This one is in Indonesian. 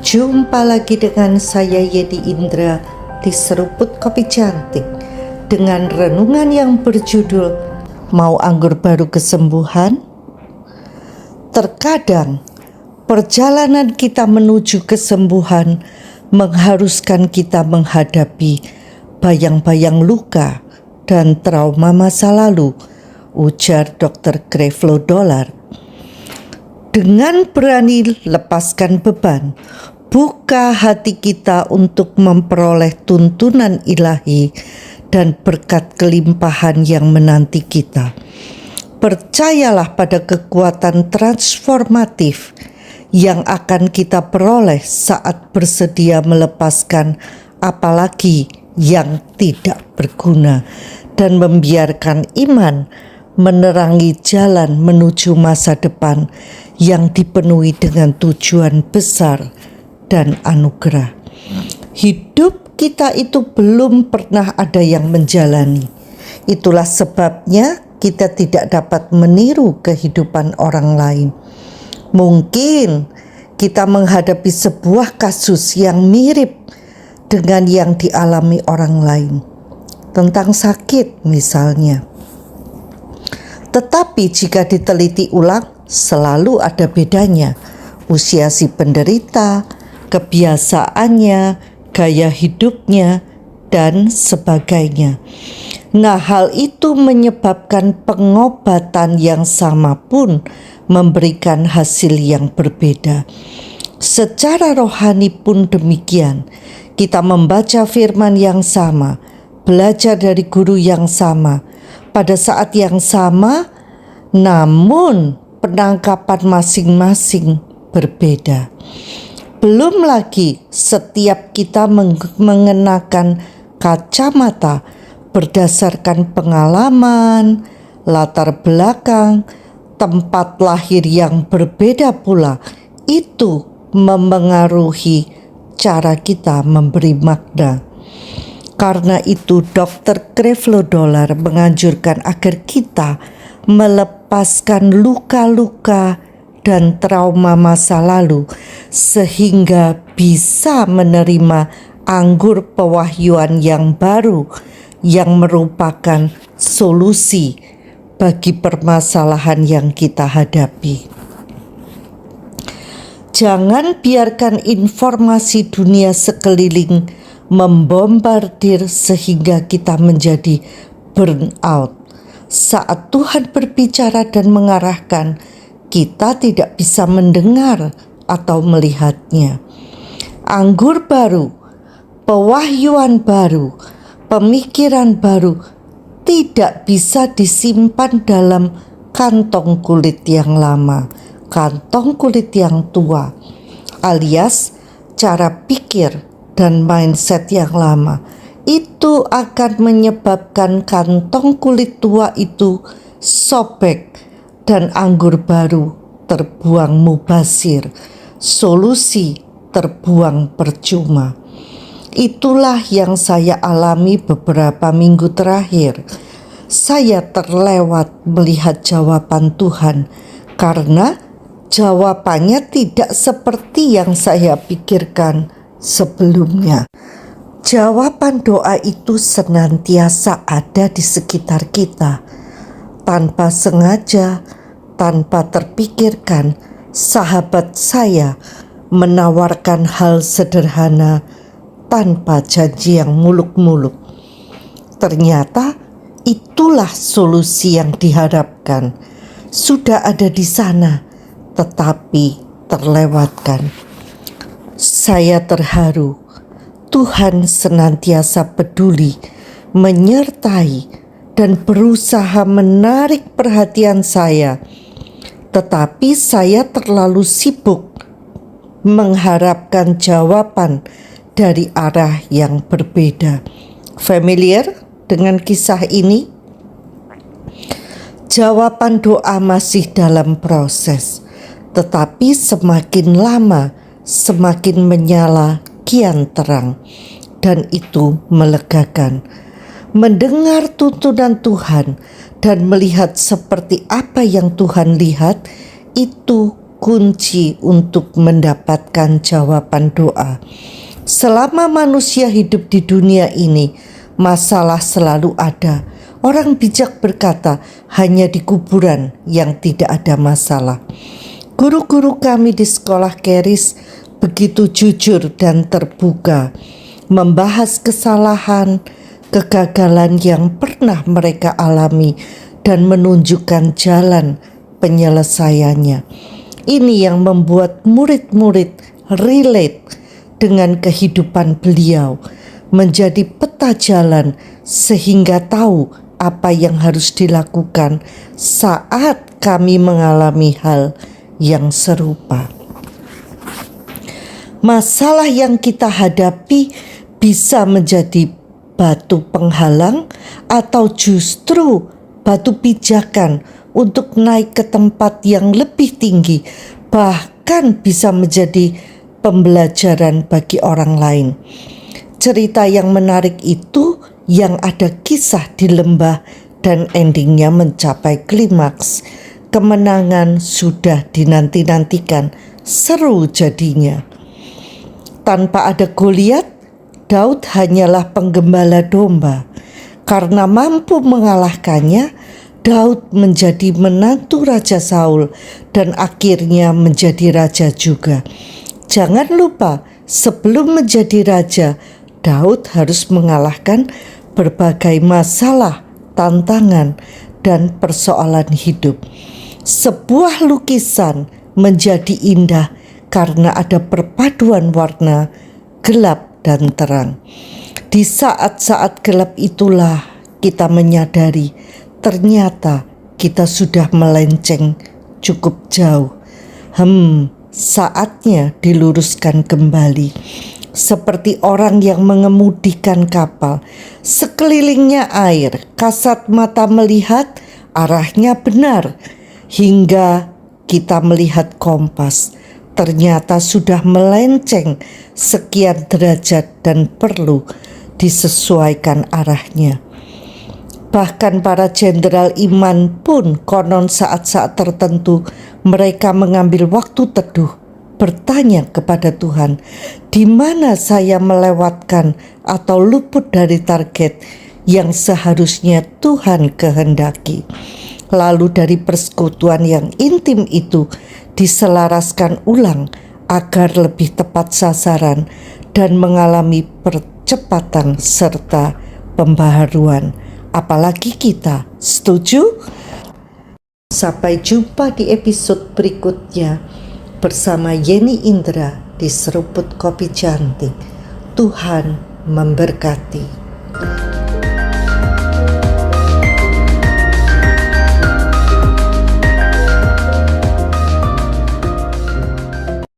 Jumpa lagi dengan saya Yedi Indra di Seruput Kopi Cantik dengan renungan yang berjudul Mau Anggur Baru Kesembuhan? Terkadang perjalanan kita menuju kesembuhan mengharuskan kita menghadapi bayang-bayang luka dan trauma masa lalu, ujar Dr. Creflo Dollar. Dengan berani lepaskan beban, buka hati kita untuk memperoleh tuntunan ilahi dan berkat kelimpahan yang menanti kita. Percayalah pada kekuatan transformatif yang akan kita peroleh saat bersedia melepaskan apalagi yang tidak berguna dan membiarkan iman menerangi jalan menuju masa depan yang dipenuhi dengan tujuan besar dan anugerah. Hidup kita itu belum pernah ada yang menjalani. Itulah sebabnya kita tidak dapat meniru kehidupan orang lain. Mungkin kita menghadapi sebuah kasus yang mirip dengan yang dialami orang lain, tentang sakit misalnya. Tetapi jika diteliti ulang, selalu ada bedanya. Usia si penderita, kebiasaannya, gaya hidupnya, dan sebagainya. Nah, hal itu menyebabkan pengobatan yang sama pun memberikan hasil yang berbeda. Secara rohani pun demikian. Kita membaca firman yang sama, belajar dari guru yang sama, pada saat yang sama, namun penangkapan masing-masing berbeda. Belum lagi setiap kita mengenakan kacamata berdasarkan pengalaman, latar belakang, tempat lahir yang berbeda pula. Itu memengaruhi cara kita memberi makna. Karena itu Dr. Creflo Dollar menganjurkan agar kita melepaskan luka-luka dan trauma masa lalu sehingga bisa menerima anggur pewahyuan yang baru yang merupakan solusi bagi permasalahan yang kita hadapi. Jangan biarkan informasi dunia sekeliling membombardir sehingga kita menjadi burnout. Saat Tuhan berbicara dan mengarahkan, kita tidak bisa mendengar atau melihatnya. Anggur baru, pewahyuan baru, pemikiran baru tidak bisa disimpan dalam kantong kulit yang lama, kantong kulit yang tua, alias cara pikir dan mindset yang lama. Itu akan menyebabkan kantong kulit tua itu sobek dan anggur baru terbuang mubazir, solusi terbuang percuma. Itulah yang saya alami beberapa minggu terakhir. Saya terlewat melihat jawaban Tuhan karena jawabannya tidak seperti yang saya pikirkan sebelumnya. Jawaban doa itu senantiasa ada di sekitar kita. Tanpa sengaja, tanpa terpikirkan, sahabat saya menawarkan hal sederhana tanpa janji yang muluk-muluk. Ternyata itulah solusi yang diharapkan. Sudah ada di sana, tetapi terlewatkan. Saya terharu. Tuhan senantiasa peduli, menyertai, dan berusaha menarik perhatian saya. Tetapi saya terlalu sibuk mengharapkan jawaban dari arah yang berbeda. Familiar dengan kisah ini? Jawaban doa masih dalam proses, tetapi semakin lama semakin menyala kian terang, dan itu melegakan. Mendengar tuntunan Tuhan dan melihat seperti apa yang Tuhan lihat, itu kunci untuk mendapatkan jawaban doa. Selama manusia hidup di dunia ini, masalah selalu ada. Orang bijak berkata, hanya di kuburan yang tidak ada masalah. Guru-guru kami di sekolah Keris begitu jujur dan terbuka, membahas kesalahan, kegagalan yang pernah mereka alami, dan menunjukkan jalan penyelesaiannya. Ini yang membuat murid-murid relate dengan kehidupan beliau, menjadi peta jalan sehingga tahu apa yang harus dilakukan saat kami mengalami hal yang serupa. Masalah yang kita hadapi bisa menjadi batu penghalang atau justru batu pijakan untuk naik ke tempat yang lebih tinggi, bahkan bisa menjadi pembelajaran bagi orang lain. Cerita yang menarik itu yang ada kisah di lembah dan endingnya mencapai klimaks. Kemenangan sudah dinanti-nantikan, seru jadinya. Tanpa ada Goliat, Daud hanyalah penggembala domba. Karena mampu mengalahkannya, Daud menjadi menantu Raja Saul dan akhirnya menjadi raja juga. Jangan lupa, sebelum menjadi raja, Daud harus mengalahkan berbagai masalah, tantangan, dan persoalan hidup. Sebuah lukisan menjadi indah karena ada perpaduan warna gelap dan terang. Di saat-saat gelap itulah kita menyadari ternyata kita sudah melenceng cukup jauh. Saatnya diluruskan kembali. Seperti orang yang mengemudikan kapal, sekelilingnya air, kasat mata melihat arahnya benar, hingga kita melihat kompas, ternyata sudah melenceng sekian derajat dan perlu disesuaikan arahnya. Bahkan para jenderal iman pun konon saat-saat tertentu mereka mengambil waktu teduh, bertanya kepada Tuhan, di mana saya melewatkan atau luput dari target yang seharusnya Tuhan kehendaki. Lalu dari persekutuan yang intim itu diselaraskan ulang agar lebih tepat sasaran dan mengalami percepatan serta pembaharuan. Apalagi kita, setuju? Sampai jumpa di episode berikutnya bersama Yeni Indra di Seruput Kopi Cantik. Tuhan memberkati.